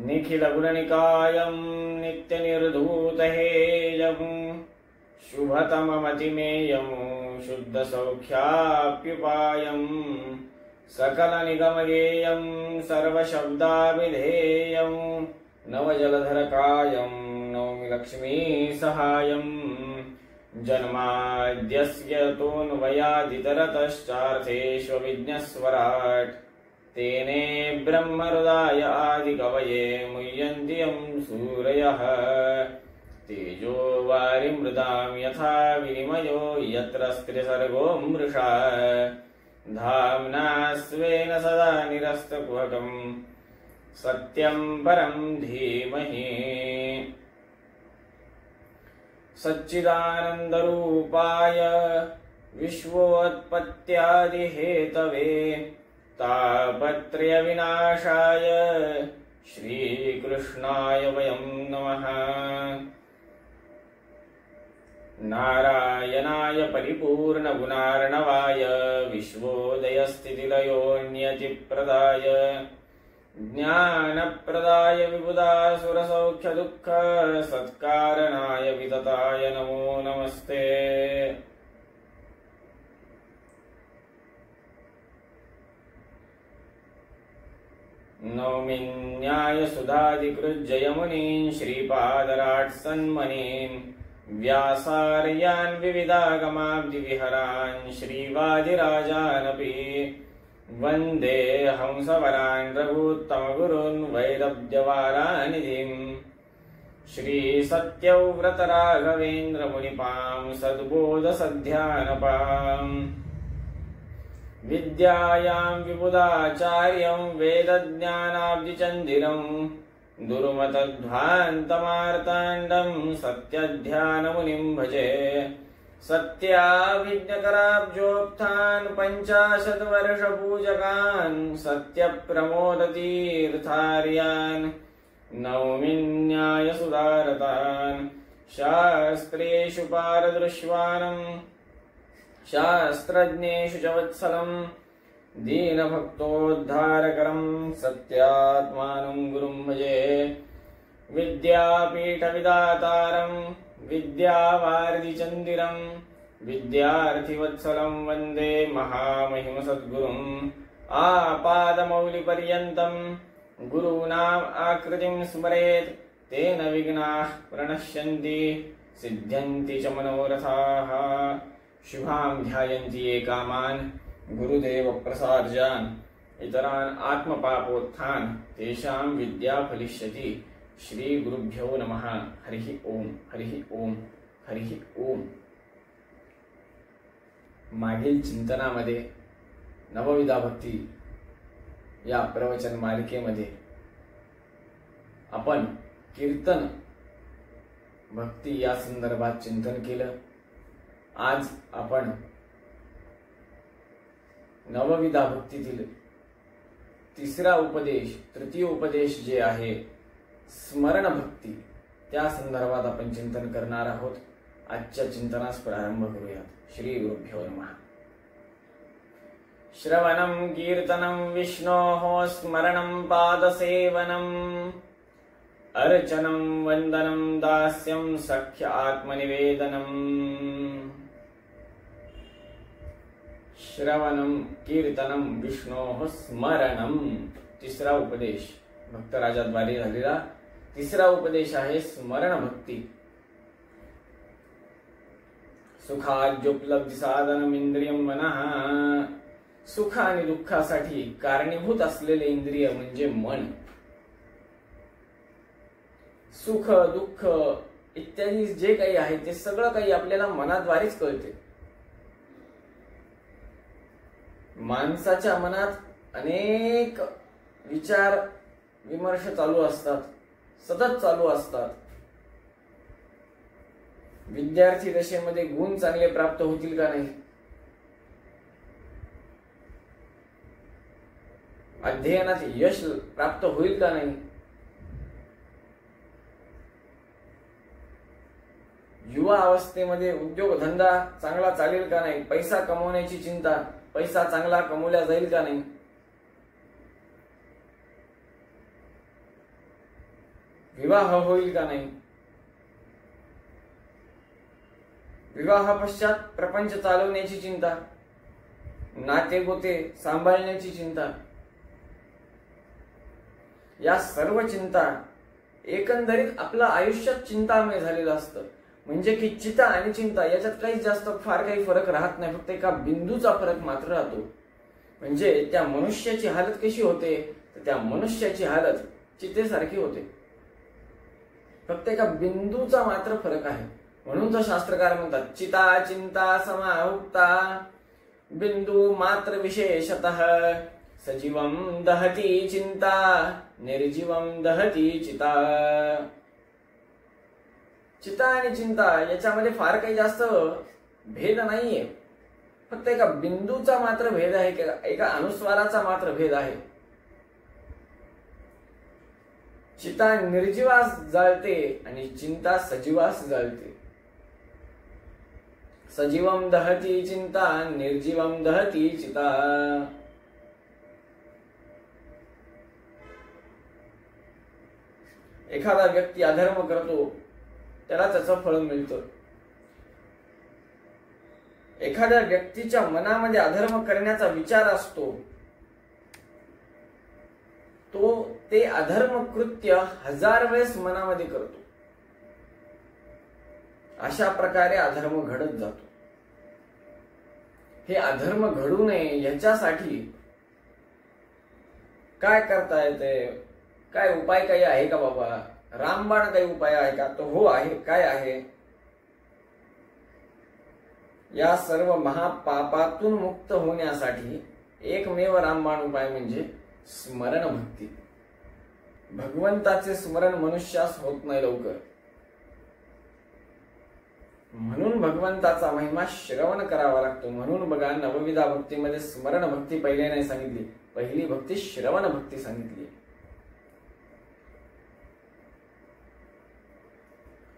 निखिलगुणनिकायं नित्यनिर्धूतहेयं शुभतममतिमेयं शुद्धसौख्याप्युपायं सकलनिगमगेयं सर्वशब्दाभिधेयं नवजलधरकायं नौमि लक्ष्मीसहायं जन्माद्यस्य तोऽन्वयादितरतश्चार्थेष्वभिज्ञस्वराट् तेने ब्रह्महृदाय आदिकवये मुह्यन्ति यं सूरयः तेजो वारिमृदां यथा विनिमयो यत्र स्त्रिसर्गो मृषा धाम्ना स्वेन सदा निरस्तकुहकं सत्यं परं धीमहि सच्चिदानन्दरूपाय विश्वोत्पत्त्यादिहेतवे तापत्रयविनाशाय श्रीकृष्णाय वयं नमः। नारायणाय परिपूर्णगुणार्णवाय विश्वोदयस्थितिलयोन्यतिप्रदाय ज्ञानप्रदाय विबुधासुरसौख्यदुःख सत्कारणाय वितताय नमो नमस्ते। नौमि न्यायसुधाधिकृज्जयमुनीन् श्रीपादराट्सन्मनीन् व्यासार्यान् विविधागमाब्धिविहरान् श्रीवादिराजानपि वन्दे हंसवरान् रघुत्तमगुरून् वैदव्यवारानिधिं श्रीसत्यव्रतराघवेन्द्रमुनिपां सद्बोधसध्यानपाम् विद्यायां विबुधाचार्यं वेदज्ञानाब्धिचन्दिरं दुर्मतध्वान्तमार्ताण्डं सत्यध्यानमुनिं भजे। सत्याभिज्ञकराब्जोक्तान् 50 वर्षपूजकान् सत्यप्रमोदतीर्थार्यान् नौमि न्यायसुधारतान् शास्त्रेषु पारदृश्वानं शास्त्रज्ञेषु च वत्सलं दीनभक्तोद्धारकरं सत्यात्मानं गुरुं भजे। विद्यापीठविदातारं विद्यावारिधिचन्दिरं विद्यार्थिवत्सलं वन्दे महामहिमसद्गुरुम् आपादमौलिपर्यन्तं गुरूणाम् आकृतिं स्मरेत् तेन विघ्नाः प्रणश्यन्ति सिद्ध्यन्ति च मनोरथाः। शुभां ध्यायन्ति ये कामान् गुरुदेव प्रसार्जान् इतरान् आत्मपापोत्थान् तेषां विद्या फलिष्यति। श्री गुरुभ्यो नमः। हरिः ओम हरिः ओम हरिः ओम। मागील चिंतनामध्ये नवविधा भक्ती या प्रवचन मालिकेमध्ये आपण कीर्तन भक्ती या संदर्भात चिंतन केलं। आज आपण नवविधा भक्तीतील तिसरा उपदेश तृतीय उपदेश जे आहे स्मरण भक्ती त्या संदर्भात आपण चिंतन करणार आहोत। आजच्या चिंतनास प्रारंभ करूयात। श्री गुरुभ्यो नमः। श्रवणं कीर्तनं विष्णोः स्मरणं पादसेवनम् अर्चनं वन्दनं दास्यं सख्य आत्मनिवेदनम्। श्रवणं कीर्तनं विष्णोः स्मरणं तिसरा उपदेश भक्तराजाद्वारे झालेला तिसरा उपदेश आहे स्मरण भक्ती। सुखाद्योपलब्धी साधनम इंद्रियम मनः। सुख आणि दुःखासाठी कारणीभूत असलेले इंद्रिय म्हणजे मन। सुख दुःख इत्यादी जे काही आहे ते सगळं काही आपल्याला मनाद्वारेच कळते। माणसाच्या मनात अनेक विचार विमर्श चालू असतात, सतत चालू असतात। विद्यार्थी दशेमध्ये गुण चांगले प्राप्त होतील का नाही, अध्ययनात यश प्राप्त होईल का नाही, युवा अवस्थेमध्ये उद्योगधंदा चांगला चालेल का नाही, पैसा कमवण्याची चिंता, पैसा चांगला कमवला जाईल का नाही, विवाह होईल का नाही, विवाह पश्चात प्रपंच चालवण्याची चिंता, नाते गोते सांभाळण्याची चिंता, या सर्व चिंता एकंदरीत आपलं आयुष्यात चिंतामय झालेलं असतं. म्हणजे की चिंता आणि चिंता याच्यात काही जास्त फार काही फरक राहत नाही, फक्त एका बिंदूचा फरक मात्र राहतो. म्हणजे त्या मनुष्याची हालत कशी होते, तर त्या मनुष्याची हालत चितेसारखी होते, फक्त एका बिंदूचा मात्र फरक आहे. म्हणून तर शास्त्रकार म्हणतात चिता चिंता समाहुक्ता बिंदू मात्र विशेषतः सजीवम दहती चिंता निर्जीवम दहती चिता. चिता आणि चिंता याच्यामध्ये फार काही जास्त भेद नाहीये, फक्त एका बिंदूचा मात्र भेद आहे, एका अनुस्वाराचा मात्र भेद आहे. चिता निर्जीवास जाळते आणि चिंता सजीवास जाळते. सजीवम दहती चिंता निर्जीवम दहती चिता. एखादा व्यक्ती अधर्म करतो त्याला त्याचं फळ मिळतं. एखाद्या व्यक्तीच्या मनामध्ये अधर्म करण्याचा विचार असतो, तो ते अधर्म कृत्य 1000 वेळेस मनामध्ये करतो. अशा प्रकारे अधर्म घडत जातो. हे अधर्म घडू नये याच्यासाठी काय करता येते, काय उपाय काही आहे का बाबा, रामबाण काही उपाय आहे का, तो हो आहे. काय आहे, या सर्व महापापातून मुक्त होण्यासाठी एकमेव रामबाण उपाय म्हणजे स्मरण भक्ती. भगवंताचे स्मरण मनुष्यास होत नाही लवकर, म्हणून भगवंताचा महिमा श्रवण करावा लागतो. म्हणून बघा नवविधा भक्तीमध्ये स्मरण भक्ती पहिले नाही सांगितली, पहिली भक्ती श्रवण भक्ती सांगितली.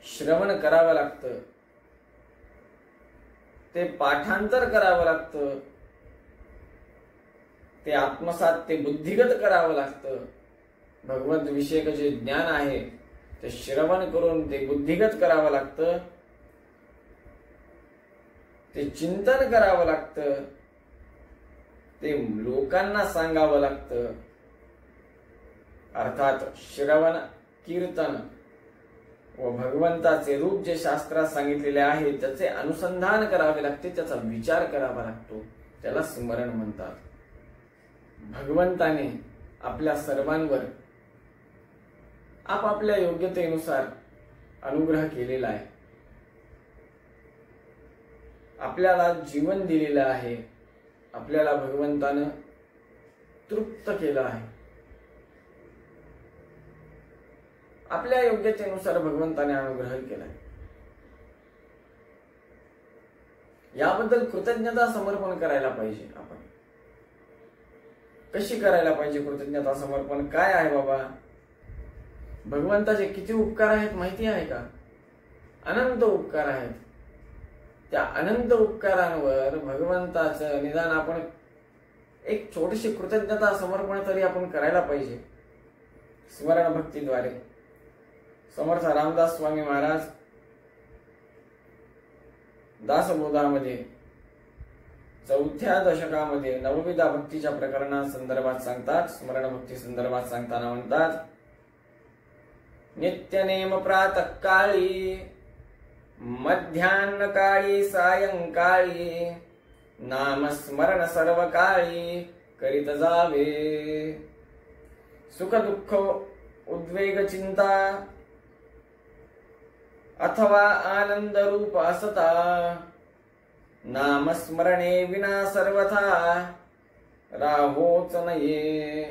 श्रवण करावं लागतं, ते पाठांतर करावं लागतं, ते आत्मसात ते बुद्धिगत करावं लागतं. भगवंत विषयक जे ज्ञान आहे ते श्रवण करून ते बुद्धिगत करावं लागतं, ते चिंतन करावं लागतं, ते लोकांना सांगावं लागतं. अर्थात श्रवण कीर्तन व भगवंताचे रूप जे शास्त्रात सांगितलेले आहे त्याचे अनुसंधान करावे लागते, त्याचा विचार करावा लागतो, त्याला स्मरण म्हणतात. भगवंताने आपल्या सर्वांवर आपापल्या योग्यतेनुसार अनुग्रह केलेला आहे, आपल्याला जीवन दिलेलं आहे, आपल्याला भगवंतानं तृप्त केलं आहे. आपल्या योग्यतेनुसार भगवंताने अनुग्रह केलाय. याबद्दल कृतज्ञता समर्पण करायला पाहिजे. आपण कशी करायला पाहिजे कृतज्ञता समर्पण, काय आहे बाबा, भगवंताचे किती उपकार आहेत माहिती आहे का, अनंत उपकार आहेत. त्या अनंत उपकारांवर भगवंताचं निदान आपण एक छोटीशी कृतज्ञता समर्पण तरी आपण करायला पाहिजे स्मरण भक्तीद्वारे. समर्थ रामदास स्वामी महाराज दासबोधामध्ये 4थ्या दशकामध्ये नवविधा भक्तीच्या प्रकरणा संदर्भात सांगतात, स्मरण भक्ती संदर्भात सांगताना म्हणतात, नित्यनेम प्रातः काळी मध्यान्ह काळी सायंकाळी नामस्मरण सर्व काळी करीत जावे. सुख दुःख उद्वेग चिंता अथवा आनंद रूप असता नामस्मरणे विना सर्वथा राहोच नये.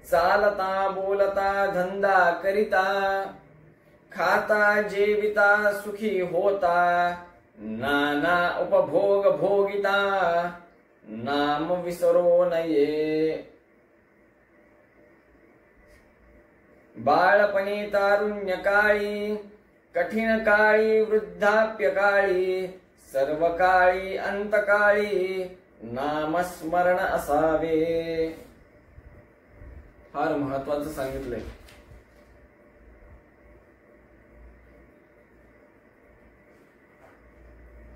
चालता बोलता धंदा करिता खाता जेविता सुखी होता नाना उपभोग भोगिता नाम विसरो नये. बाळपणी तारुण्य काळी कठीण काळी वृद्धाप्य काळी सर्व काळी अंतकाळी नामस्मरण असावे. फार महत्वाचं सांगितलंय.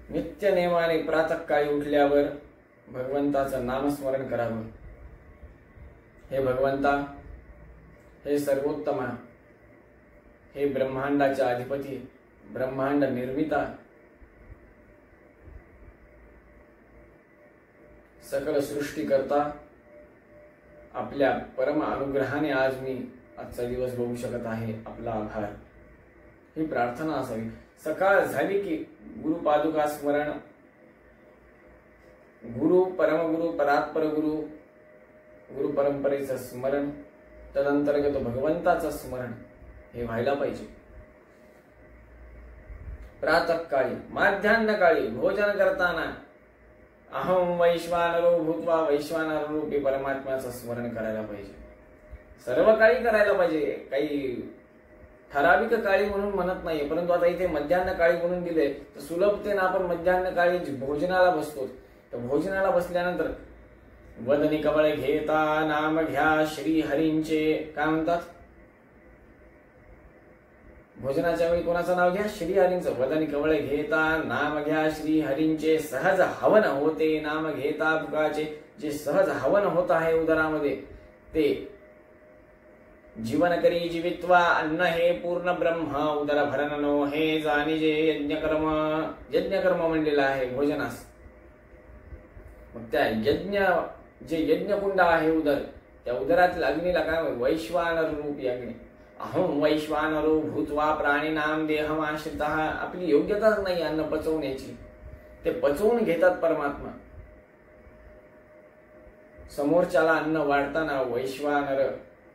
नित्य नेमाने प्रातःकाळी उठल्यावर भगवंताचं नामस्मरण करावं. हे भगवंता, हे सर्वोत्तमा, हे ब्रह्मांडाच्या अधिपती, ब्रह्मांड निर्मिता, सकल सृष्टी करता, आपल्या परम अनुग्रहाने आज मी आजचा दिवस बघू शकत आहे. आपला आभार. ही प्रार्थना असावी. सकाळ झाली की गुरुपादुका स्मरण, गुरु, परमगुरु, परात्पर गुरु, गुरु परंपरेचं स्मरण, तदंतर्गत भगवंताचं स्मरण हे व्हायला पाहिजे. प्रातःकाळी, माध्यान्हकाळी भोजन करताना अहम वैश्वानरो भूत्वा वैश्वानर रूपी परमात्म्याचं स्मरण करायला पाहिजे. सर्व काळी करायला पाहिजे. काही ठराविक काळी म्हणून म्हणत नाही, परंतु आता इथे मध्यान्ह काळी म्हणून दिले तर सुलभतेने आपण मध्यान्ह काळी भोजनाला बसतो. तर भोजनाला बसल्यानंतर वदनी कवळ घेता नाम घ्या श्री हरींचे. काय म्हणतात? भोजनाच्या वेळी कोणाचं नाव घ्या? श्री हरींचं. वदनी कवळ घेता नाम घ्या श्री हरींचे, सहज हवन होते नाम घेता भुकाचे. जे सहज हवन होत आहे उदरामध्ये ते जीवन करी जीवित्वा अन्न हे पूर्ण ब्रह्म उदर भरणनो हे जाणीजे यज्ञकर्म. यज्ञकर्म म्हणलेलं आहे भोजनास. मग त्या यज्ञ, जे यज्ञकुंड आहे उदर, त्या उदरातील अग्नीला काय? वैश्वानर रूपी अग्नी. अहम वैश्वानरो भूत्वा प्राणीनाम देहमाश्रितः. आपली योग्यताच नाही अन्न पचवण्याची, ते पचवून घेतात परमात्मा. समोरच्याला अन्न वाढताना वैश्वानर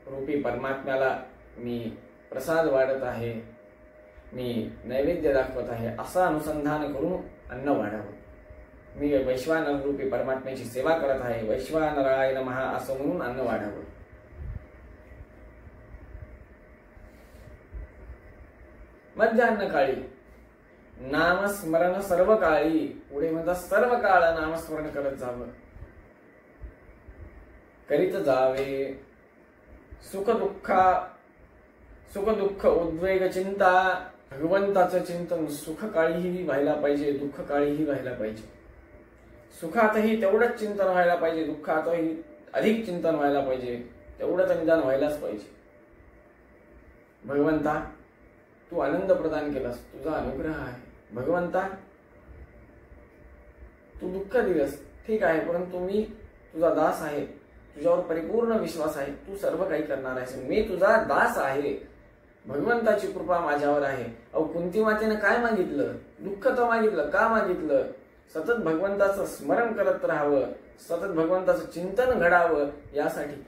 रूपी परमात्म्याला मी प्रसाद वाढत आहे, मी नैवेद्य दाखवत आहे, असं अनुसंधान करून अन्न वाढावं. मी वैश्वानर रूपी परमात्म्याची सेवा करत आहे, वैश्वानराय नमः असं म्हणून अन्न वाढावं. मध्यान्ह काळी नामस्मरण सर्व काळी. पुढे म्हणतात सर्व काळ नामस्मरण करत जावं, करीत जावे. सुख दुःख उद्वेग चिंता. भगवंताचं चिंतन सुख काळीही व्हायला पाहिजे, दुःख काळीही व्हायला पाहिजे. सुखातही तेवढंच चिंतन व्हायला पाहिजे, दुःखातही अधिक चिंतन व्हायला पाहिजे, तेवढंच निदान व्हायलाच पाहिजे. भगवंता, तू आनंद प्रदान केलास, तुझा अनुग्रह आहे. भगवंता, तू दुःख दिलंस, ठीक आहे, परंतु मी तुझा दास आहे, तुझ्यावर परिपूर्ण विश्वास आहे, तू सर्व काही करणार आहेस, मी तुझा दास आहे. भगवंताची कृपा माझ्यावर आहे. अहो, कुंती मातेनं काय मागितलं? दुःख तर मागितलं. का मागितलं? सतत भगवंताचं स्मरण करत राहावं, सतत भगवंताचं चिंतन घडावं यासाठी.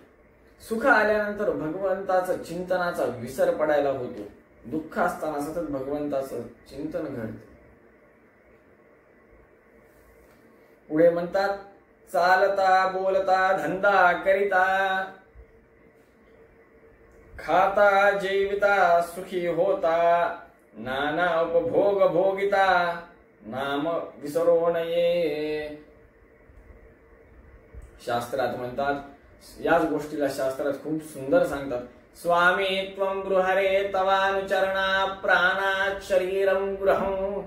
सुख आल्यानंतर भगवंताचं चिंतनाचा विसर पडायला होतो. दुःख असताना सतत भगवंताचं चिंतन घडतं. पुढे म्हणतात, चालता बोलता धंदा करिता, खाता जेविता सुखी होता, नाना उपभोग भोगिता, नाम विसरो नये. शास्त्रात म्हणतात, याच गोष्टीला शास्त्रात खूप सुंदर सांगतात. स्वामी त्वं गृहरे तवानुचरणा प्राणात् शरीरं गृहं,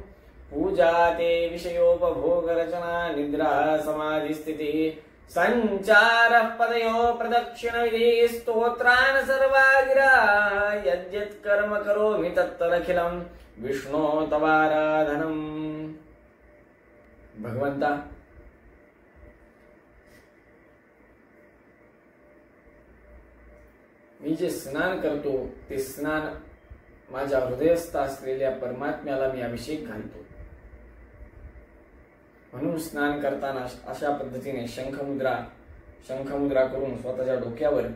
पूजा ते विषयोपभोग रचना निद्रा समाधि स्थिति, संचार पदयो प्रदक्षिण विधि स्तोत्रान सर्वागिरा, यद्यत् कर्म करोमि तत्तदखिलं विष्णो तवाराधनम. भगवंता, मी जे स्नान करतो ते स्नान माझ्या हृदयस्थ असलेल्या परमात्म्याला मी अभिषेक घालतो. म्हणून स्नान करताना अशा पद्धतीने शंखमुद्रा करून स्वतःच्या डोक्यावर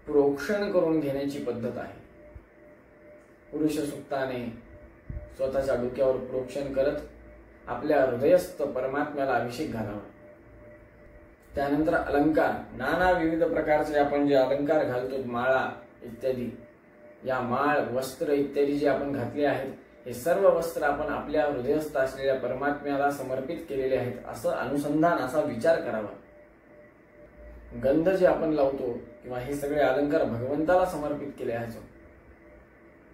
प्रोक्षण करून घेण्याची पद्धत आहे. पुरुष सुक्ताने स्वतःच्या डोक्यावर प्रोक्षण करत आपल्या हृदयस्थ परमात्म्याला अभिषेक घालावा. त्यानंतर अलंकार, नाना विविध प्रकारचे आपण जे अलंकार घालतो, माळा इत्यादी, या माळ वस्त्र इत्यादी जे आपण घातले आहेत, हे सर्व वस्त्र आपण आपल्या हृदयस्थ असलेल्या परमात्म्याला समर्पित केलेले आहेत, असं अनुसंधान, असा विचार करावा. गंध जे आपण लावतो किंवा हे सगळे अलंकार भगवंताला समर्पित केले आहेत.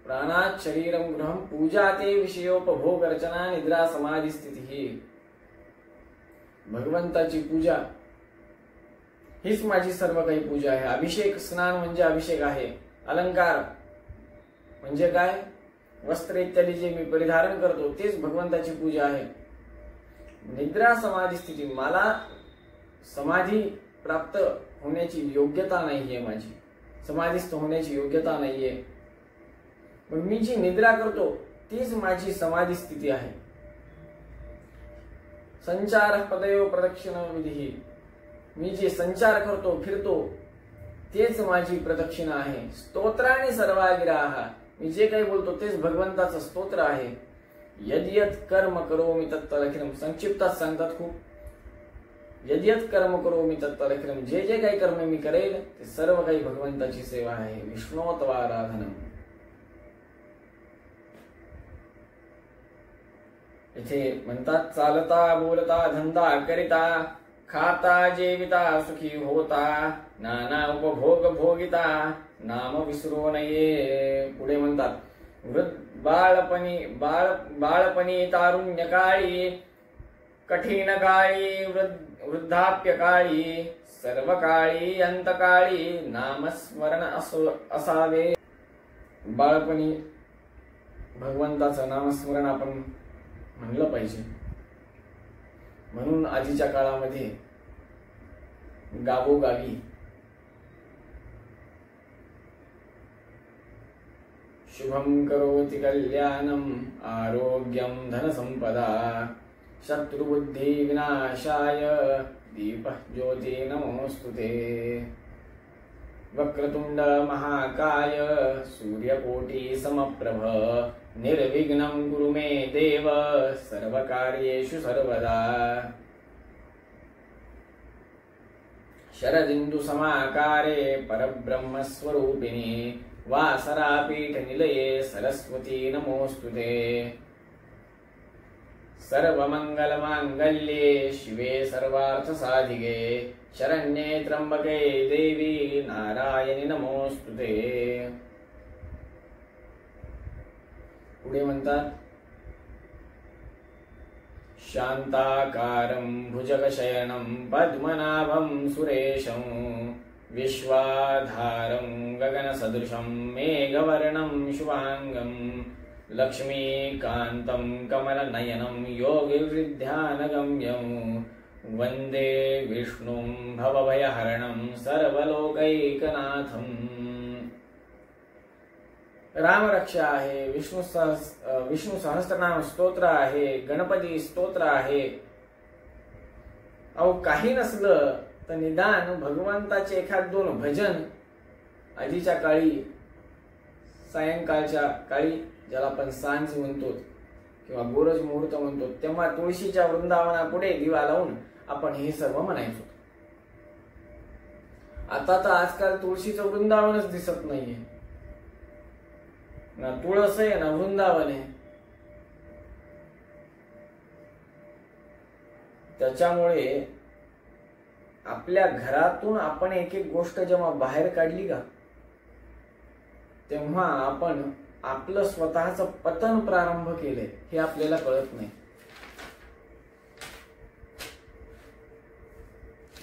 प्राणात शरीरम गृहम पूजा ते विषयोपभोग रचना निद्रा समाधी स्थिती ही भगवंताची पूजा हीच माझी सर्व काही पूजा आहे. अभिषेक स्नान म्हणजे अभिषेक आहे. अलंकार म्हणजे काय? वस्त्र इत्यादी जे मी परिधारण करतो तेच भगवंताची पूजा आहे. निद्रा समाधी स्थिती, मला समाधी प्राप्त होण्याची योग्यता नाहीये, माझी समाधीस्थ होण्याची योग्यता नाहीये. मग मी जी निद्रा करतो तीच माझी समाधी स्थिती आहे. संचार पदयो प्रदक्षिण विधी, मी जे संचार करतो फिरतो तेच माझी प्रदक्षिणा आहे. स्तोत्राने सर्वागिराह, मी जे काही बोलतो तेच भगवंताचं स्तोत्र आहे. यद्यत कर्म करोमि तत्तदखिलम, संक्षिप्तात सांगतात खूप. यद्यत कर्म करोमि तत्तदखिलम, जे जे काही कर्म मी करेल ते सर्व काही भगवंताची सेवा आहे. विष्णोत्वाराधनम. इथे म्हणतात चालता बोलता धंदा करिता खाता जेविता सुखी होता नाना उपभोग भोगिता नाम विसरो नये. पुढे म्हणतात बाळपणी तारुण्य काळी कठीण काळी वृद्धाप्य काळी सर्व काळी अंतकाळी नामस्मरण असावे. बाळपणी भगवंताचं नामस्मरण आपण म्हणलं पाहिजे. म्हणून आधीच्या काळामध्ये गावोगावी शुभम करोति कल्याणम आरोग्यम धनसंपदा शत्रुबुद्धि विनाशाय दीपः ज्योति नमोस्तुते. वक्रतुंड महाकाय सूर्यकोटि समप्रभ निर्विघ्नं कुरु मे देव सर्वकार्येषु सर्वदा. शरदिन्दु समाकारे परब्रह्मस्वरूपिणी वासरापीठ निलये सरस्वती नमोस्तुते. सर्वमंगलमांगल्ये शिवे सर्वार्थसाधिके शरण्ये त्र्यंबके देवी नारायणी नमोस्तुते. पुढे म्हणतात शांताकारं भुजगशयनं पद्मनाभं सुरेशं विश्वाधारं गगनसदृशं मेघवर्णं शुभांगं लक्ष्मीकान्तं कमलनयनं योगिवृद्ध्यानगम्यं वन्दे विष्णुं भवभयहरणं सर्वलोकैकनाथं. रामरक्षा आहे, विष्णू सहस्त्रनाम स्तोत्र आहे, गणपती स्तोत्र आहे. अहो काही नसलं तर निदान भगवंताचे एखाद दोन भजन आधीच्या काळी सायंकाळच्या काळी ज्याला आपण सांज म्हणतो किंवा गोरज मुहूर्त म्हणतो तेव्हा तुळशीच्या वृंदावनापुढे दिवा लावून आपण हे सर्व म्हणायचो. आता तर आजकाल तुळशीचं वृंदावनच दिसत नाहीये, ना तुळस आहे ना वृंदावन आहे. त्याच्यामुळे आपल्या घरातून आपण एक एक गोष्ट जेव्हा बाहेर काढली का तेव्हा आपण आपलं स्वतःचं पतन प्रारंभ केले हे आपल्याला कळत नाही.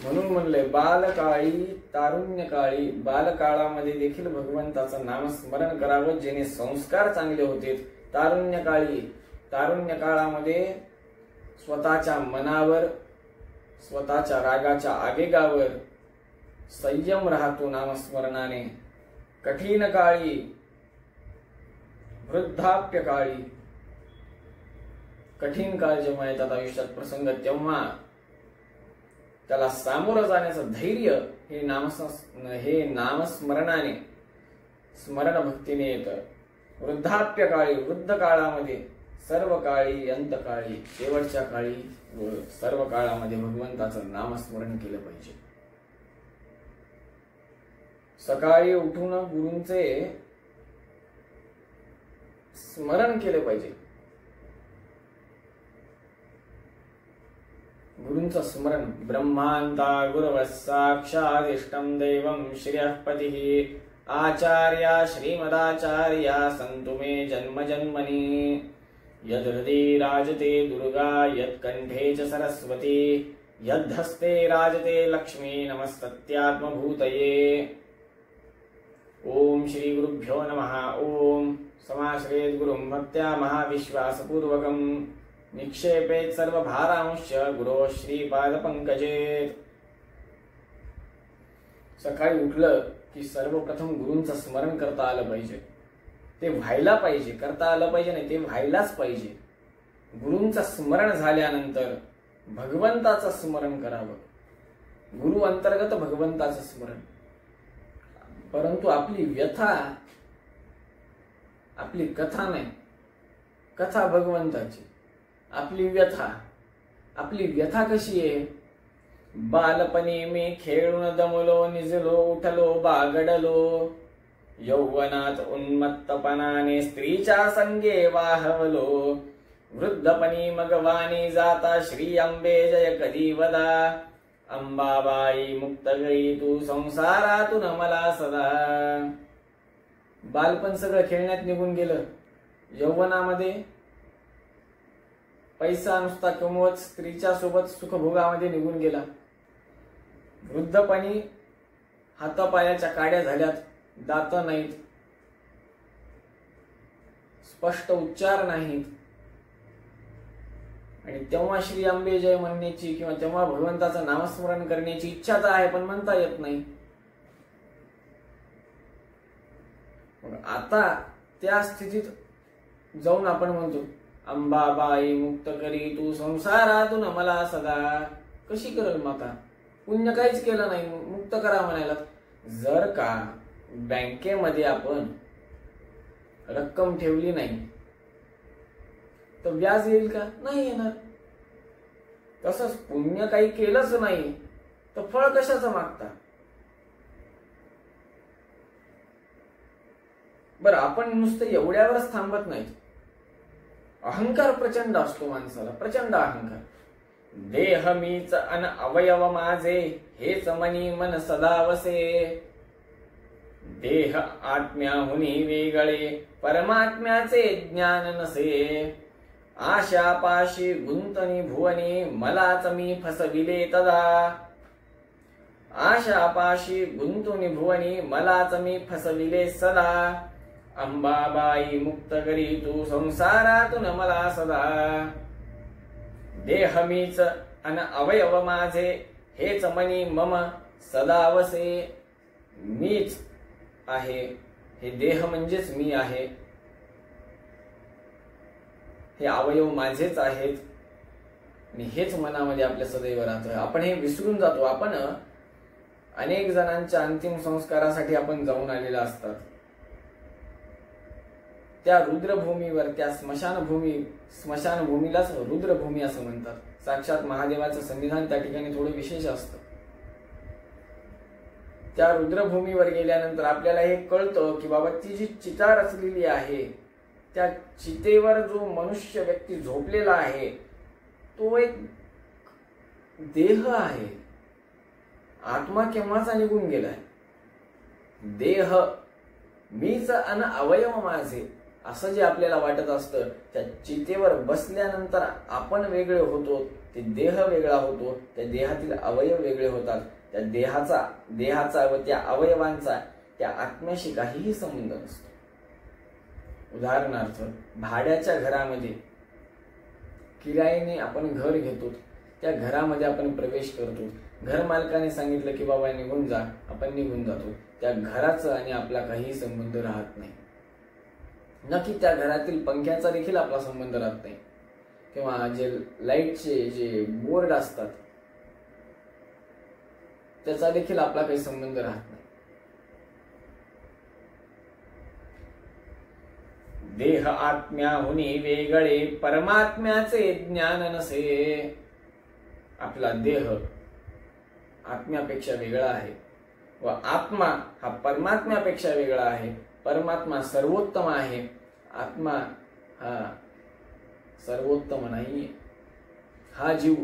म्हणून म्हणले बालकाळी तारुण्यकाळी, बालकाळामध्ये देखील भगवंताचं नामस्मरण करावं जेणे संस्कार चांगले होते. तारुण्य काळामध्ये स्वतःच्या मनावर स्वतःच्या रागाच्या आवेगावर संयम राहतो नामस्मरणाने. कठीण काळी वृद्धाप्य काळी, कठीण काळ जेव्हा येतात आयुष्यात प्रसंग तेव्हा त्याला सामोरं जाण्याचं धैर्य हे नामस्मरणाने स्मरण भक्तीने येतं. वृद्धाप्य काळी, वृद्ध काळामध्ये सर्व काळी अंतकाळी शेवटच्या काळी व सर्व काळामध्ये भगवंताचं नामस्मरण केलं पाहिजे. सकाळी उठून गुरूंचे स्मरण केले पाहिजे. गुरूंचं स्मरण. ब्रह्मांता गुरवः साक्षात् इष्टं दैवं श्रियः पतिः आचार्या श्रीमदाचार्या सन्तु मे जन्म जन्मनि. यद्हृदि राजते दुर्गा यत्कण्ठे च सरस्वती यद्धस्ते राजते लक्ष्मी नमस्तत्यात्मभूतये. ओम श्री गुरुभ्यो नमः. ओम समाश्रयेत् गुरुं भक्त्या महाविश्वासपूर्वकं निक्षेपेत् सर्वभारांश्च गुरो श्रीपादपङ्कजे. सकाळी उठलं की सर्वप्रथम गुरूंचं स्मरण करता आलं पाहिजे. ते व्हायला पाहिजे, करता आलं पाहिजे नाही, ते व्हायलाच पाहिजे. गुरूंचं स्मरण झाल्यानंतर भगवंताचं स्मरण करावं. गुरु अंतर्गत भगवंताचं स्मरण. परंतु आपली व्यथा, आपली कथा नाही, कथा भगवंताची. आपली व्यथा कशी आहे? बालपणी मी खेळून दमलो, निजलो उठलो बागडलो, यौवनात उन्मत्तपणाने स्त्रीच्या संगे वाहवलो, वृद्धपणी मगवानी जाता श्री अंबे जय कधी वदा, अंबाबाई मुक्त गई तू संसारातून मला सदा. बालपण सगळं खेळण्यात निघून गेलं, यौवनामध्ये पैसा नुसता कमवत स्त्रीच्या सोबत सुखभोगामध्ये निघून गेला, वृद्धपणी हातापायाच्या काड्या झाल्यात, दात नाहीत, स्पष्ट उच्चार नाहीत, आणि तेव्हा श्री अंबे जय म्हणण्याची किंवा तेव्हा भगवंताचं नामस्मरण करण्याची इच्छा तर आहे पण म्हणता येत नाही. आता त्या स्थितीत जाऊन आपण म्हणतो अंबाबाई मुक्त करी तू संसारातून मला सदा. कशी करेल माता? पुण्य काहीच केलं नाही, मुक्त करा म्हणायला. जर का बँकेमध्ये आपण रक्कम ठेवली नाही तर व्याज येईल का? नाही येणार. तसंच पुण्य काही केलंच नाही तर फळ कशाचं मागता? बरं, आपण नुसतं एवढ्यावरच थांबत नाही. अहंकार प्रचंड असतो माणसाला, प्रचंड अहंकार. देह मीच अन अवयव माझे हेच मनी मन सदा वसे, देह आत्म्याहुनी वेगळे परमात्म्याचे ज्ञान नसे, आशापाशी गुंतनी भुवनी मलाच मी फसविले तदा, आशापाशी गुंतुनी भुवनी मलाच मी फसविले सदा, अंबाबाई मुक्त करी तू संसारातून मला सदा. देह मीच अन अवयव माझे हेच मनी मम सदा वसे. मीच आहे, हे देह म्हणजेच मी आहे, हे अवयव माझेच आहेत आणि हेच मनामध्ये आपल्या सदैव राहतोय. आपण हे विसरून जातो. आपण अनेक जणांच्या अंतिम संस्कारासाठी आपण जाऊन आलेला असतात. त्या रुद्रभूमीवर, त्या स्मशानभूमीलाच रुद्रभूमी असं म्हणतात. साक्षात महादेवाचं सन्निधान त्या ठिकाणी थोडं विशेष असतं. त्या रुद्रभूमीवर गेल्यानंतर आपल्याला हे कळतं की बाबा ती जी चिता रचलेली आहे, त्या चितेवर जो मनुष्य व्यक्ती झोपलेला आहे तो एक देह आहे. आत्मा केव्हाचा निघून गेलाय. देह मीच अन अवयव माझे असं जे आपल्याला वाटत असतं, त्या चितेवर बसल्यानंतर आपण वेगळे होतो, ते देह वेगळा होतो, त्या देहातील अवयव वेगळे होतात. त्या देहाचा व त्या अवयवांचा त्या आत्म्याशी काहीही संबंध नसतो. उदाहरणार्थ, भाड्याच्या घरामध्ये किरायाने आपण घर घेतो, त्या घरामध्ये आपण प्रवेश करतो. घर मालकाने सांगितलं की बाबा निघून जा, आपण निघून जातो. त्या घराचा आणि आपला काही संबंध राहत नाही. नक्की त्या घरातील पंख्याचा देखील आपला संबंध राहत नाही, किंवा जे लाईटचे जे बोर्ड असतात त्याचा देखील आपला काही संबंध राहत नाही. देह आत्म्याहुनी वेगळे परमात्म्याचे ज्ञान नसे. आपला देह आत्म्यापेक्षा वेगळा आहे व आत्मा हा परमात्म्यापेक्षा वेगळा आहे. परमात्मा सर्वोत्तम आहे, आत्मा हा सर्वोत्तम नाही. हा जीव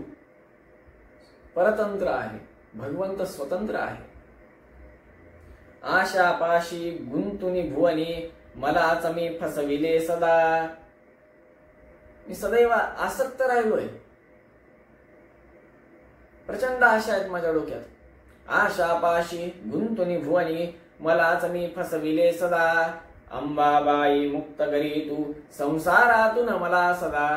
परतंत्र आहे, भगवंत स्वतंत्र आहे. आशापाशी गुंतुनी भुवनी मलाच मी फसविले सदा. मी सदैव आसक्त राहिलोय. प्रचंड आशा आहेत माझ्या डोक्यात. आशापाशी गुंतुनी भुवनी मलाच मी फसविले सदा. अंबाबाई मुक्त करी तू संसारातून मला सदा.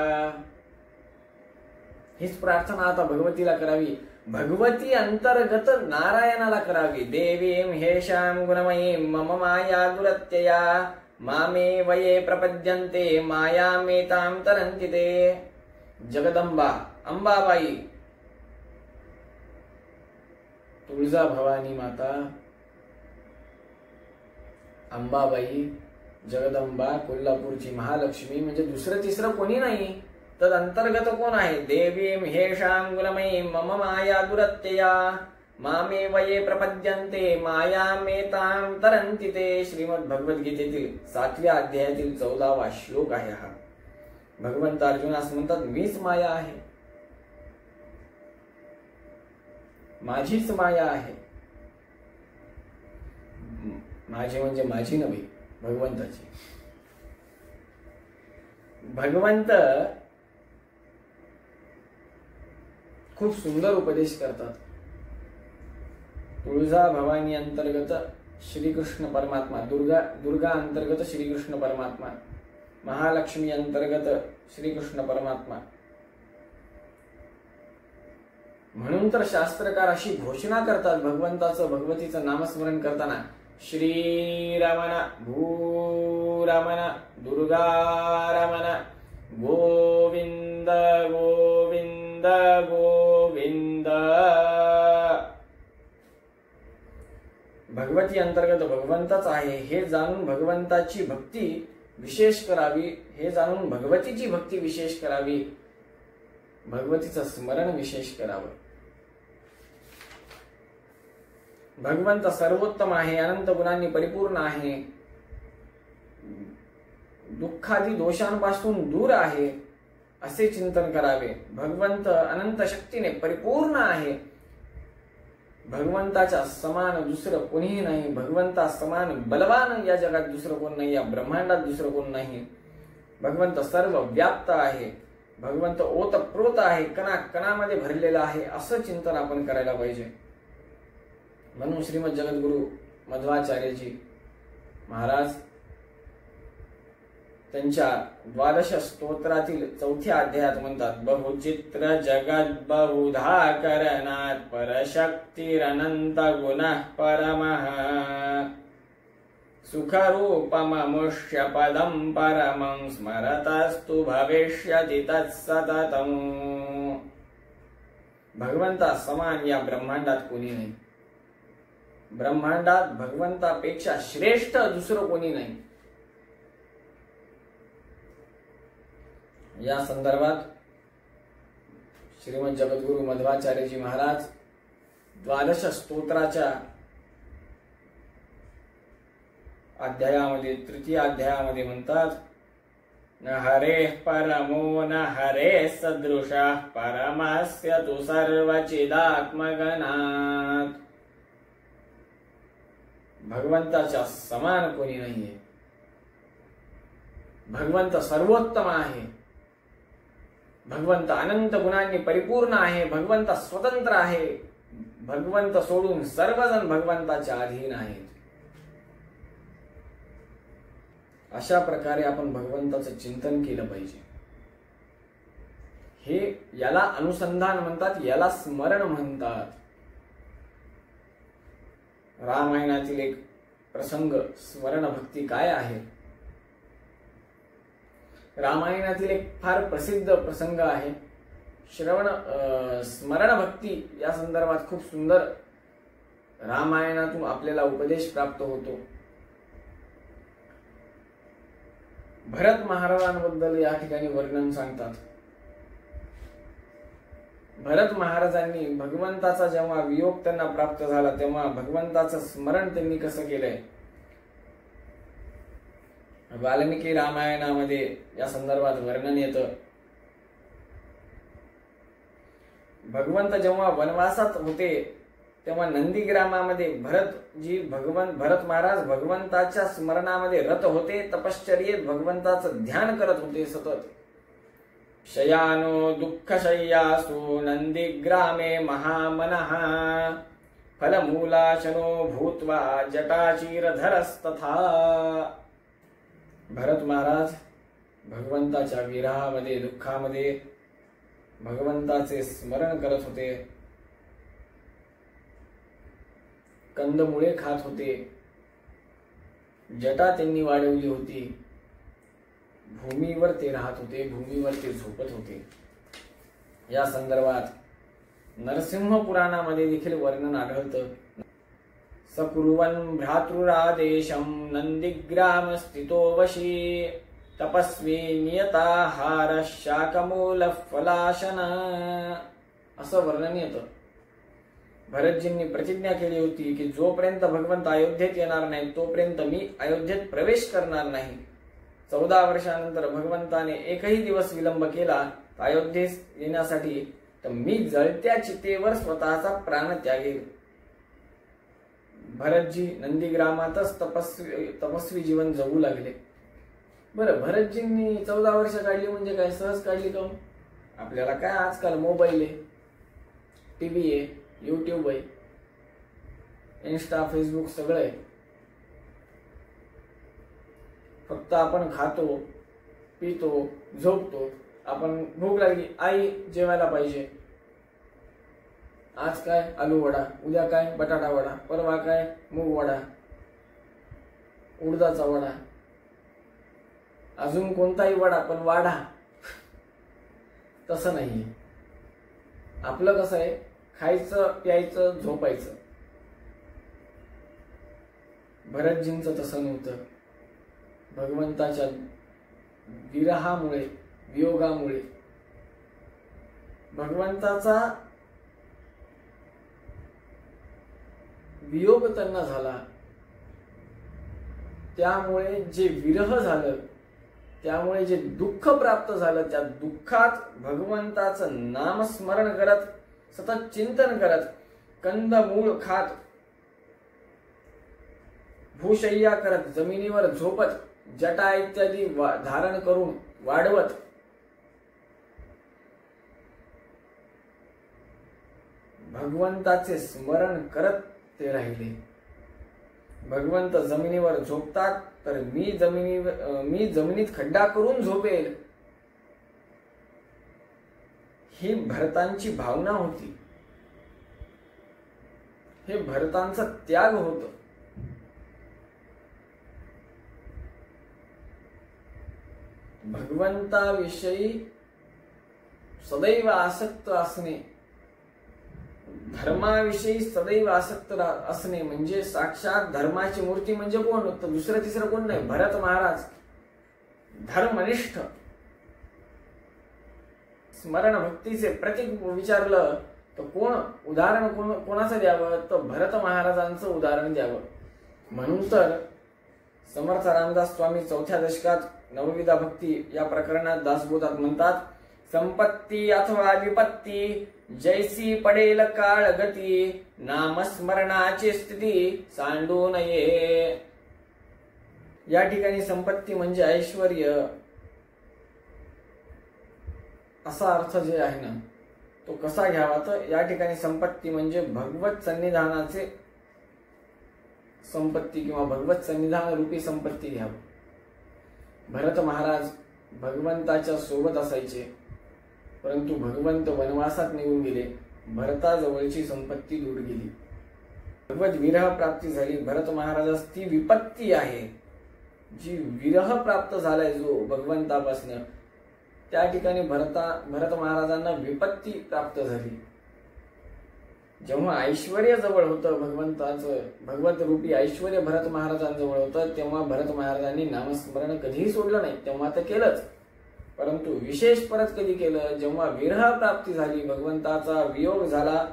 हीच प्रार्थना आता भगवतीला करावी. भगवती अंतर्गत नारायणाला करावी. देवीं हेशां गुणमयीं मम माया दुरत्यया मामे वये प्रपद्यन्ते मायामेतां तरन्ति ते. जगदंबा अंबाबाई, तुळजा भवानी माता, अंबाबाई, जगदंबा, कोल्हापूरची महालक्ष्मी म्हणजे दुसरं तिसरं कोणी नाही. तद अंतर्गत कोण आहे? देवीं हेशां गुणमयीं मम माया दुरत्यया मामे वये प्रपद्यन्ते मायामेतां तरन्ति ते. श्रीमद भगवद्गीतेतील 7व्या अध्यायातील 14वा श्लोक आहे हा. भगवंत अर्जुनास म्हणतात, मीच माया आहे, माझीच माया आहे. माझी म्हणजे माझी नव्हे, भगवंताची. भगवंत खूप सुंदर उपदेश करतात. तुळजा भवानी अंतर्गत श्रीकृष्ण परमात्मा, दुर्गा अंतर्गत श्रीकृष्ण परमात्मा, महालक्ष्मी अंतर्गत श्रीकृष्ण परमात्मा. म्हणून तर शास्त्रकार अशी घोषणा करतात भगवंताचं, भगवतीचं नामस्मरण करताना, श्रीरमण भूरमण दुर्गारमण गोविंद गोविंद गोविंद. भगवती अंतर्गत भगवंताच आहे हे जाणून भगवंताची भक्ती विशेष करावी. हे जाणून भगवतीची भक्ती विशेष करावी. भगवतीचं स्मरण विशेष करावं. भगवंत सर्वोत्तम आहे, अनंत गुणांनी परिपूर्ण आहे, दुःखादी दोषांपासून दूर आहे असे चिंतन करावे. भगवंत अनंत शक्तीने परिपूर्ण आहे. भगवंताच्या समान दुसरं कोणीही नाही. भगवंता समान बलवान या जगात दुसरं कोण नाही, या ब्रह्मांडात दुसरं कोण नाही. भगवंत सर्व व्याप्त आहे. भगवंत ओतप्रोत आहे, कणा कणामध्ये भरलेला आहे, असं चिंतन आपण करायला पाहिजे. म्हणून श्रीमद जगद्गुरु मध्वाचार्यजी महाराज त्यांच्या 12 स्तोत्रातील 4थ्या अध्यायात म्हणतात, बहुचित्र जगत बहुधा करणात परशक्तिरनंत गुणः परमः सुखरूपममुष्य पदं परमं स्मरतस्तु भविष्यति तत्सततं. भगवंता समान या ब्रह्मांडात कोणी नाही. ब्रह्मांडात भगवंतापेक्षा श्रेष्ठ दुसरं कोणी नाही. या संदर्भात श्रीमद जगद्गुरु मध्वाचार्यजी महाराज 12 स्तोत्राच्या अध्यायामध्ये 3य अध्यायामध्ये म्हणतात, न हरे परमो न हरे सदृशः परमस्य तु सर्वचिदात्मगणात्. भगवंताच्या समान कोणी नाहीये. भगवंत सर्वोत्तम आहे. भगवंत अनंत गुणांनी परिपूर्ण आहे. भगवंत स्वतंत्र आहे. भगवंत सोडून सर्वजण भगवंताच्या अधीन आहेत. अशा प्रकारे आपण भगवंताचं चिंतन केलं पाहिजे. हे याला अनुसंधान म्हणतात, याला स्मरण म्हणतात. रामायणातील एक प्रसंग, स्मरण भक्ती काय आहे. रामायणातील एक फार प्रसिद्ध प्रसंग आहे. स्मरण भक्ती या संदर्भात खूप सुंदर रामायणातून आपल्याला उपदेश प्राप्त होतो. भरत महाराजांबद्दल या ठिकाणी वर्णन सांगतात. भरत महाराजांनी भगवंताचा जेव्हा वियोग त्यांना प्राप्त झाला तेव्हा भगवंताचं स्मरण त्यांनी कसं केलंय. वाल्मिकी रामायणामध्ये या संदर्भात वर्णन येतं. भगवंत जेव्हा वनवासात होते तेव्हा नंदीग्रामामध्ये भरत महाराज भगवंताच्या स्मरणामध्ये रत होते, तपश्चर्येत भगवंताचं ध्यान करत होते सतत. शयानो दुःखशय्यासु नंदीग्रामे महामनः फलमूलाशनो भूत्वा जटाचीरधरस्तथा. भरत महाराज भगवंताच्या विरहामध्ये दुःखामध्ये भगवंताचे स्मरण करत होते, कंदमुळे खात होते, जटा त्यांनी वाढवली होती, भूमीवर ते राहत होते, भूमीवर ते झोपत होते. या संदर्भात नरसिंह पुराणामध्ये देखील वर्णन आढळतं. सकुर्वन् भ्रातृरादेशं नंदीग्राम स्थितो वशी तपस्वी नियताहार शाकमूल फलाशन. असं वर्णन येतं. भरतजींनी प्रतिज्ञा केली होती की जोपर्यंत भगवंत अयोध्येत येणार नाही तोपर्यंत मी अयोध्येत प्रवेश करणार नाही. 14 वर्षानंतर भगवंताने एकही दिवस विलंब केला अयोध्येस येण्यासाठी तर मी जळत्या चितेवर स्वतःचा प्राण त्यागेल. भरतजी नंदीग्रामातच तपस्वी जीवन जगू लागले. बरं, भरतजींनी 14 वर्ष काढली म्हणजे काय सहज काढली का? आपल्याला काय आजकाल मोबाईल आहे, टीव्ही आहे, यूट्यूब आहे, इन्स्टा, फेसबुक सगळं आहे. फक्त आपण खातो, पितो, झोपतो. आपण भूक लागली, आई जेवायला पाहिजे. आज काय आलू वडा, उद्या काय बटाटा वडा, परवा काय मूग वडा, उडदाचा वडा, अजून कोणताही वडा पण वाडा. तसं नाही. आपलं कसं आहे, खायचं, प्यायचं, झोपायचं. भरतजींचं तसं नव्हतं. भगवंताच्या विरहामुळे, वियोगामुळे भगवंताचा वियोग त्यांना झाला. त्यामुळे जे विरह झालं, त्यामुळे जे दुःख प्राप्त झालं, त्या दुःखात भगवंताचं नामस्मरण करत, सतत चिंतन करत, कंदमूळ खात, भूशय्या करत, जमिनीवर झोपत, जटा इत्यादी धारण करून वाढवत भगवंताचे स्मरण करत ते राहिले. भगवंत जमिनीवर झोपतात तर मी जमिनीत खड्डा करून झोपेल, ही भरतांची भावना होती. हे भरतांचा त्याग होत. भगवंताविषयी सदैव आसक्त असणे, धर्माविषयी सदैव आसक्त असणे म्हणजे साक्षात धर्माची मूर्ती म्हणजे कोण होतं? दुसरं तिसरं कोण नाही, भरत महाराज. धर्मनिष्ठ. स्मरण भक्तीचे प्रतीक विचारलं तर कोण उदाहरण कोणाचं द्यावं? तर भरत महाराजांचं उदाहरण द्यावं. म्हणून तर समर्थ रामदास स्वामी 4थ्या दशकात नवविधा भक्ती या प्रकरणात दासबोधात म्हणतात, संपत्ती अथवा विपत्ती जैसी पडेल काळ गती, नामस्मरणाची स्थिती सांडू नये. या ठिकाणी संपत्ती म्हणजे ऐश्वर्य असा अर्थ जे आहे ना तो कसा घ्यावा? तर या ठिकाणी संपत्ती म्हणजे भगवत सन्निधानाचे संपत्ती किंवा भगवत सन्निधान रूपी संपत्ती घ्यावी. भरत महाराज भगवंताच्या सोबत असायचे, परंतु भगवंत वनवासात निघून गेले. भरताजवळची संपत्ती दूर गेली. भगवत विरह प्राप्ती झाली. भरत महाराजास ती विपत्ती आहे जी विरह प्राप्त झालाय जो भगवंतापासून, त्या ठिकाणी भरत महाराजांना विपत्ती प्राप्त झाली. जेव्हा ऐश्वर्य जवळ होतं भगवंताचं, भगवत रूपी ऐश्वर्य भरत महाराजांजवळ होतं, तेव्हा भरत महाराजांनी नामस्मरण कधीही सोडलं नाही. तेव्हा तर केलंच, परंतु विशेष परत कधी केलं? जेव्हा विरह प्राप्ती झाली, भगवंताचा वियोग झाला,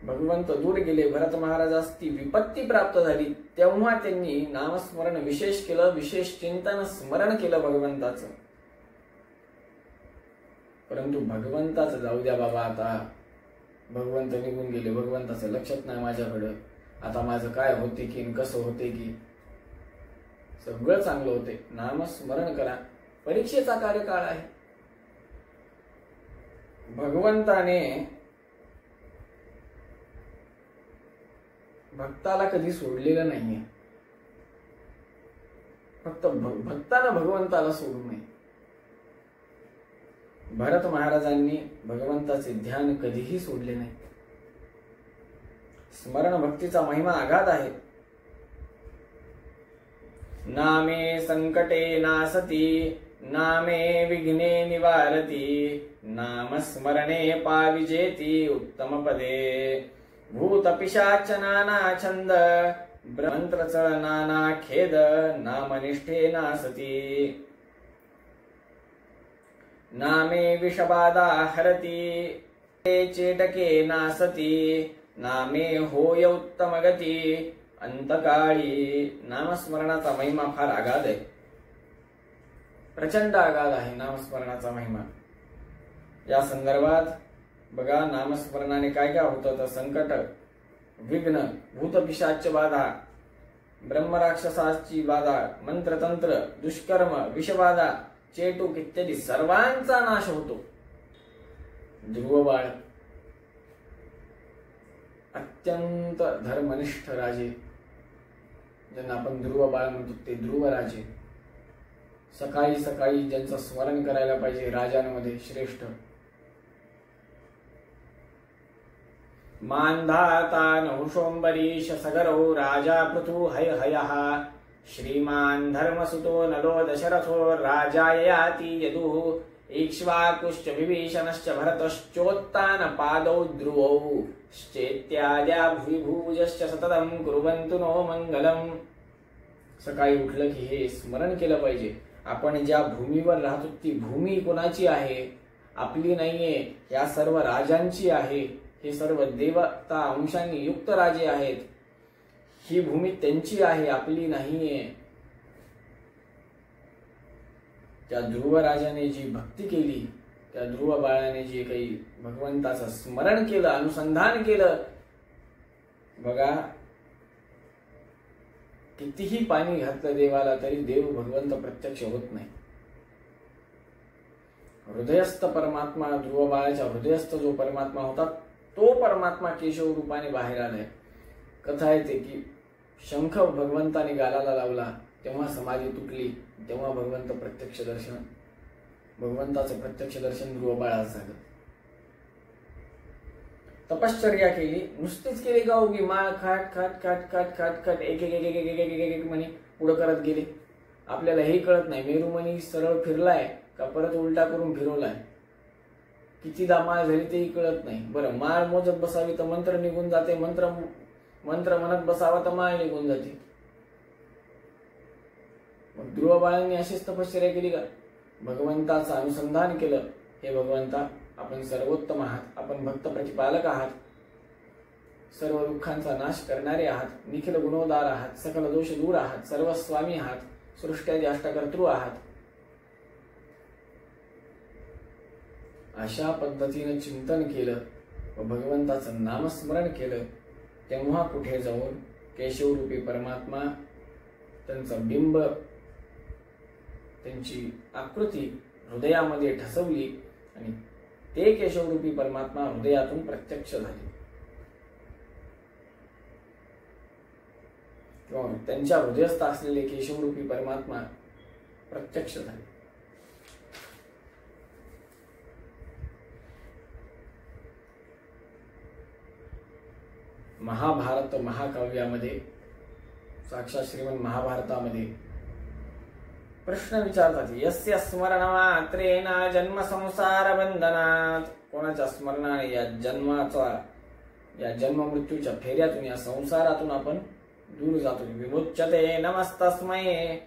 भगवंत दूर गेले, भरत महाराजास ती विपत्ती प्राप्त झाली, तेव्हा त्यांनी नामस्मरण विशेष केलं, विशेष चिंतन स्मरण केलं भगवंताचं. परंतु भगवंताचं जाऊ द्या बाबा, आता भगवंत निघून गेले, भगवंताचं लक्षात नाही माझ्याकडं, आता माझं काय होते की कसं होते की, सगळं चांगलं होते. नामस्मरण करा. परीक्षेचा कार्यकाळ आहे. भगवंताने भक्ताला कधी सोडलेलं नाहीये. फक्त भक्तानं भगवंताला सोडू नये. भरत महाराजांनी भगवंताचे ध्यान कधीही सोडले नाही. स्मरण भक्तीचा महिमा आगाध आहे. नामे संकटे नासती, नामे विघ्ने निवारती, नामस्मरणे पाविजेती उत्तम पदे. भूत पिशाच नाना छंद, मंत्र चळ नाना खेद, नामनिष्ठे नासती. नामे विषबाधा हरती, चेटके नासती, नामे होय उत्तम गती, अंतकाळी. नामस्मरणाचा महिमा फार आगाध आहे, प्रचंड आगाध आहे नामस्मरणाचा महिमा. या संदर्भात बघा, नामस्मरणाने काय काय होतं तर संकट, विघ्न, भूतपिशाच बाधा, ब्रह्मराक्षसाची बाधा, मंत्रतंत्र, दुष्कर्म, विषबाधा, चेटूक इत्यादी सर्वांचा नाश होतो. ध्रुवबाळ अत्यंत धर्मनिष्ठ राजे, ज्यांना आपण ध्रुवबाळ म्हणतो, ते ध्रुवराजे सकाळी सकाळी ज्यांचं स्मरण करायला पाहिजे राजांमध्ये श्रेष्ठ. मानधाता नहुषोंबरीश सगरो राजा पृथु हय हयः, श्रीमान धर्मसुतो नलो दशरथो राजाययाति यदुः, इक्ष्वाकुश्च विभीषणश्च भरतश्चोत्तान पादौ ध्रुवौ, श्चेत्याद्या भुविभूजश्च सततं कुर्वन्तु नो मंगलम. सकाळी उठलं की हे स्मरण केलं पाहिजे. आपण ज्या भूमीवर राहतो ती भूमी कोणाची आहे? आपली नाहीये, या सर्व राजांची आहे. हे सर्व देवता अंशांनी युक्त राजे आहेत. ही भूमी त्यांची आहे, आपली नाहीये. त्या ध्रुव राजाने जी भक्ती केली, त्या ध्रुव बाळाने जे काही भगवंताचं स्मरण केलं, अनुसंधान केलं, बघा कितीही पाणी घातलं देवाला तरी देव भगवंत प्रत्यक्ष होत नाही. हृदयस्थ परमात्मा, ध्रुव बाळाच्या हृदयस्थ जो परमात्मा होता तो परमात्मा केशव रूपाने बाहेर आलाय. कथा येते की शंख भगवंताने गालाला लावला तेव्हा समाधी तुटली, तेव्हा भगवंताचं प्रत्यक्ष दर्शन ध्रुव बाळास झालं. तपश्चर्या केली, नुसतीच केली का उगी माळ खाट खाट खाट खाट खाट खाट एक एक एक एक एक एक एक मणी पुढे करत गेले. आपल्याला हे कळत नाही मेरुमणी सरळ फिरलाय का परत उलटा करून फिरवलाय, कितीदा माळ झाली तेही कळत नाही. बरं, माळ मोजत बसावी तर मंत्र निघून जाते, मंत्र म्हणत बसावा तर माळ निघून जाते. मग ध्रुव बाळांनी अशीच तपश्चर्या केली का? भगवंताचं अनुसंधान केलं. हे भगवंता, आपण सर्वोत्तम आहात, आपण भक्त प्रतिपालक आहात, सर्व दुःखांचा नाश करणारे आहात, निखिल गुणोदार आहात, सकल दोष दूर आहात, सर्व स्वामी आहात, सृष्ट्यादी अष्टकर्तृ आहात. अशा पद्धतीने चिंतन केलं व भगवंताचं नामस्मरण केलं, तेव्हा कुठे जाऊन केशवरूपी परमात्मा, त्यांचं बिंब, त्यांची आकृती हृदयामध्ये ठसवली आणि ते केशवरूपी परमात्मा हृदयातून प्रत्यक्ष झाले, किंवा त्यांच्या हृदयस्थ असलेले केशवरूपी परमात्मा प्रत्यक्ष झाले. महाभारत महाकाव्यामध्ये, साक्षात श्रीमद महाभारतामध्ये प्रश्न विचारतात, यस्य स्मरणमात्रेण जन्म संसार बंधनात. कोणाच्या स्मरणाने या जन्म मृत्यूच्या फेऱ्यातून, या संसारातून आपण दूर जातो. विमुच्यते नमस्तस्मै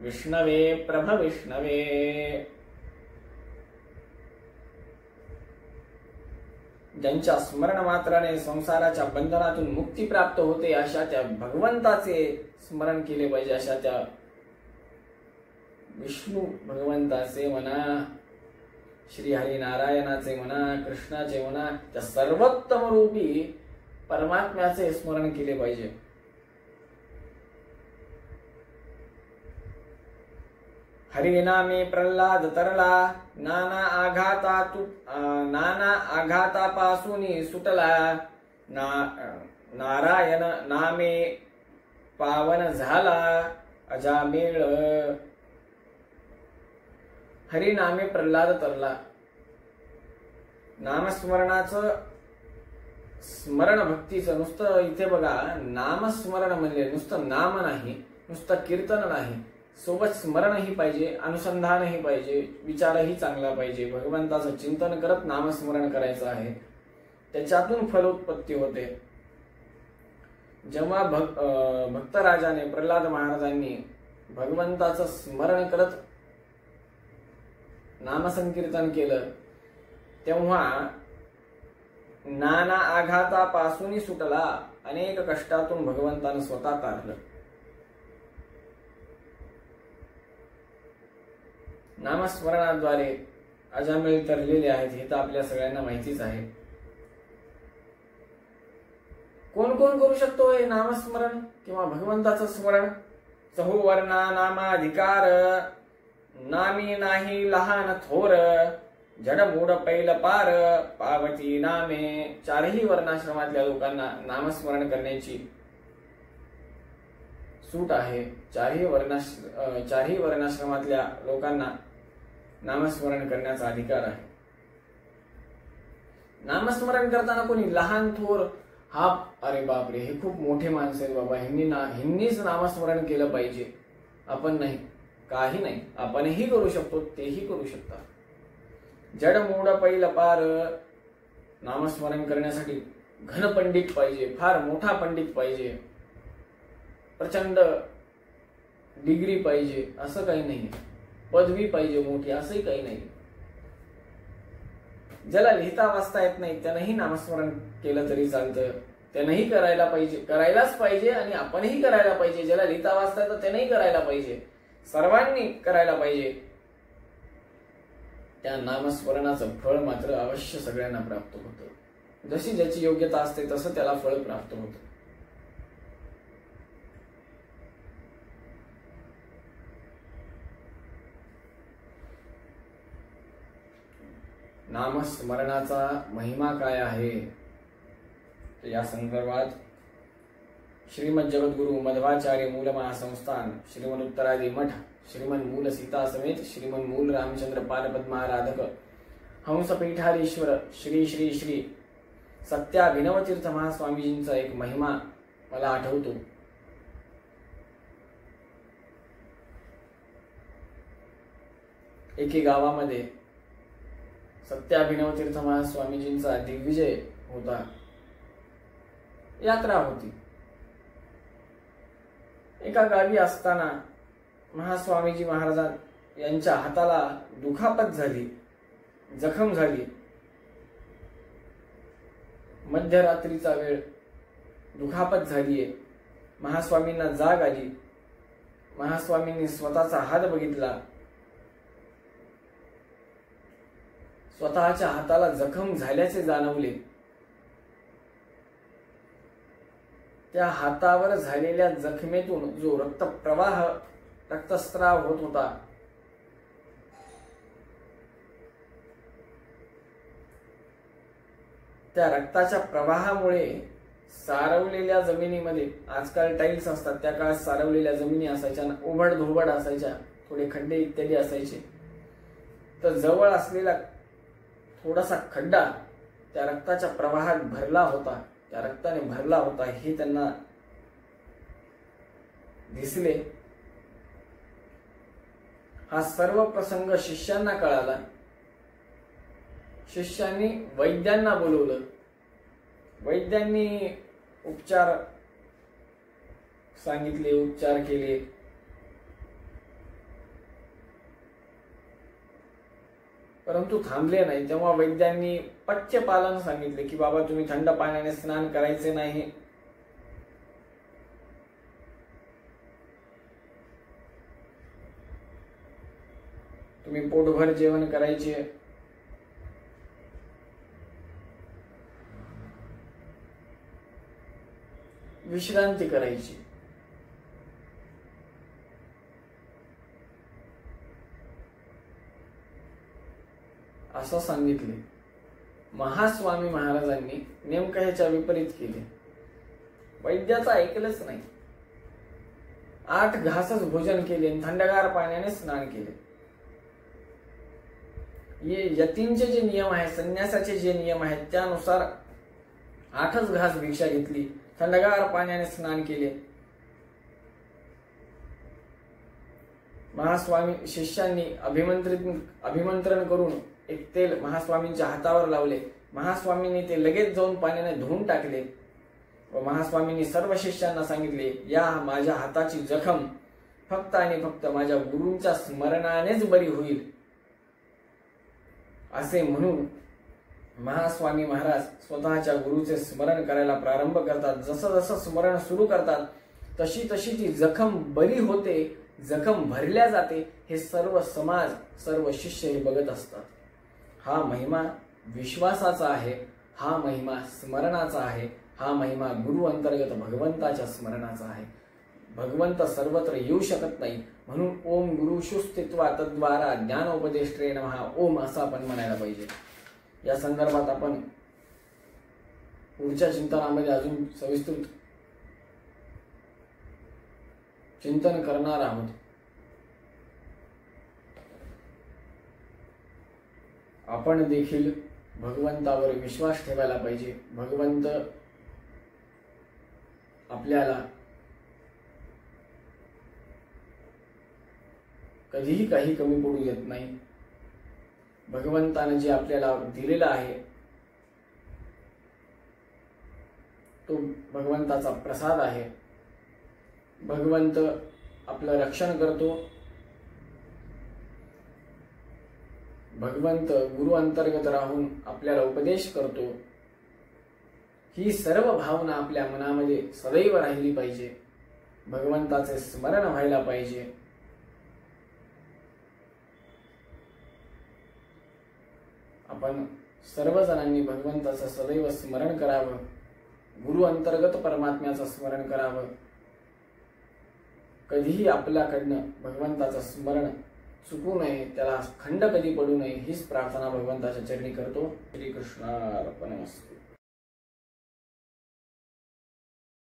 विष्णवे प्रभ विष्णवे. ज्यांच्या स्मरण मात्राने संसाराच्या बंधनातून मुक्ती प्राप्त होते, अशा त्या भगवंताचे स्मरण केले पाहिजे. अशा त्या विष्णू भगवंताचे म्हणा, श्री हरी नारायणाचे म्हणा, कृष्णाचे म्हणा, त्या सर्वोत्तम रूपी परमात्म्याचे स्मरण केले पाहिजे. हरिनामे प्रल्हाद तरला, नाना आघातापासून सुटला. नारायण नामे पावन झाला अजामेळ. हरिनामे प्रल्हाद तरला. नामस्मरणाचं स्मरण भक्तीचं नुसतं इथे बघा, नामस्मरण म्हणजे नुसतं नाम नाही, नुसतं कीर्तन नाही, सोबत स्मरणही पाहिजे, अनुसंधानही पाहिजे, विचारही चांगला पाहिजे. भगवंताचं चिंतन करत नामस्मरण करायचं आहे, त्याच्यातून फलोत्पत्ती होते. जेव्हा भक्तराजाने प्रल्हाद महाराजांनी भगवंताचं स्मरण करत नामसंकीर्तन केलं, तेव्हा नाना आघातापासून सुटला. अनेक कष्टातून भगवंतानं स्वतः तारलं. नामस्मरणाद्वारे अजामेळ तरलेले आहेत हे तर आपल्या सगळ्यांना माहितीच आहे. कोण कोण करू शकतो हे नामस्मरण किंवा भगवंताचं स्मरण? चहुवर्णा नामाधिकार, नामी नाही लहान थोर, जडमूड पैल पार, पावती नामे. चारही वर्णाश्रमातल्या लोकांना नामस्मरण करण्याची सूट आहे. चारही वर्णाश्रमातल्या लोकांना नामस्मरण करण्याचा अधिकार आहे. नामस्मरण करताना कोणी लहान थोर हा, अरे बापरे हे खूप मोठे माणसं आहेत बाबा, ह्यांनीच नामस्मरण केलं पाहिजे, आपण नाही, काही नाही, आपणही करू शकतो, तेही करू शकतात. जड मूड पैल पार. नामस्मरण करण्यासाठी घन पंडित पाहिजे, फार मोठा पंडित पाहिजे, प्रचंड डिग्री पाहिजे असं काही नाही, पदवी पाहिजे मोठी असंही काही नाही. ज्याला लिहिता वाचता येत नाही त्यानंही नामस्मरण केलं तरी चालतं, त्यानंही करायलाच पाहिजे आणि आपणही करायला पाहिजे. ज्याला लिहिता वाचता येतं त्यानंही करायला पाहिजे, सर्वांनी करायला पाहिजे. त्या नामस्मरणाचं फळ मात्र अवश्य सगळ्यांना प्राप्त होतं. जशी ज्याची योग्यता असते तसं त्याला फळ प्राप्त होतं. नामस्मरणाचा महिमा काय आहे या संदर्भात श्रीमद जगद्गुरु मध्वाचार्य मूल महासंस्थान, श्रीमद उत्तरादी मठ, श्रीमद मूल सीता समेत श्रीमद मूल रामचंद्र पादपद्माराधक हंसपीठाधीश्वर श्री श्री श्री सत्याभिनवतीर्थ महास्वामीजींचा एक महिमा मला आठवतो. एके गावामध्ये सत्याभिनवतीर्थ महास्वामीजींचा दिग्विजय होता, यात्रा होती. एका गावी असताना महास्वामीजी महाराज यांच्या हाताला दुखापत झाली, जखम झाली. मध्यरात्रीचा वेळ, दुखापत झालीये. महास्वामींना जाग आली. महास्वामींनी स्वतःचा हात बघितला. स्वतःच्या हाताला जखम झाल्याचे जाणवले. त्या हातावर झालेल्या जखमेतून जो रक्तप्रवाह, रक्तस्राव होत होता, त्या रक्ताच्या प्रवाहामुळे सारवलेल्या जमिनीमध्ये, आजकाल टाईल्स असतात, त्या काळात सारवलेल्या जमिनी असायच्या, उघड धोबड असायच्या, थोडे खड्डे इत्यादी असायचे. तर जवळ असलेला थोडासा खड्डा त्या रक्ताच्या प्रवाहात भरला होता, त्या रक्ताने भरला होता हे त्यांना दिसले. हा सर्व प्रसंग शिष्यांना कळाला. शिष्यांनी वैद्यांना बोलवलं. वैद्यांनी उपचार सांगितले, उपचार केले. परंतु थांबले नाही. तेव्हा वैद्यांनी पथ्य पालन सांगितले की बाबा तुम्ही थंड पाण्याने स्नान करायचे नाही, तुम्ही पोटभर जेवण करायचे, विश्रांती करायची. असं सांगितले. महास्वामी महाराजांनी नेमकं ह्याच्या विपरीत केले. वैद्याचं ऐकलंच नाही. 8 घासच भोजन केले आणि थंडगार पाण्याने स्नान केले. यतींचे जे नियम आहेत, संन्यासाचे जे नियम आहेत, त्यानुसार 8च घास भिक्षा घेतली, थंडगार पाण्याने स्नान केले. महास्वामी शिष्यांनी अभिमंत्रण करून एक तेल महास्वामींच्या हातावर लावले. महास्वामींनी ते लगेच जाऊन पाण्याने धुवून टाकले व महास्वामींनी सर्व शिष्यांना सांगितले, या माझ्या हाताची जखम फक्त आणि फक्त माझ्या गुरूंच्या स्मरणानेच बरी होईल. असे म्हणून महास्वामी महाराज स्वतःच्या गुरुचे स्मरण करायला प्रारंभ करतात. जसं जसं स्मरण सुरू करतात तशी तशी ती जखम बरी होते, जखम भरल्या जाते. हे सर्व समाज, सर्व शिष्य हे बघत असतात. हा महिमा विश्वासाचा आहे, हा महिमा स्मरणाचा आहे, हा महिमा गुरु अंतर्गत भगवंताच्या स्मरणाचा आहे. भगवंत सर्वत्र येऊ शकत नाही, म्हणून ओम गुरुषु स्थित्वा तद्वारा ज्ञानोपदेष्ट्रे नमः ओम असं आपण म्हणायला पाहिजे. या संदर्भात आपण पुढच्या चिंतनामध्ये अजून सविस्तृत चिंतन करणार आहोत. आपण देखील भगवंतावर विश्वास ठेवायला पाहिजे. भगवंत आपल्याला कधीही काही कमी पडू देत नाही. भगवंताने जे आपल्याला दिलेला आहे तो भगवंताचा प्रसाद आहे. भगवंत आपलं रक्षण करतो. भगवंत गुरु अंतर्गत राहून आपल्याला उपदेश करतो. ही सर्व भावना आपल्या मनामध्ये सदैव राहिली पाहिजे. भगवंताचे स्मरण व्हायला पाहिजे. आपण सर्वजणांनी भगवंताचं सदैव स्मरण करावं. गुरु अंतर्गत परमात्म्याचं स्मरण करावं. कधीही आपल्याकडनं भगवंताचं स्मरण चुकू नये, त्याला खंड कधी पडू नये, हीच प्रार्थना भगवंताच्या चरणी करतो. श्रीकृष्णार्पणमस्तु.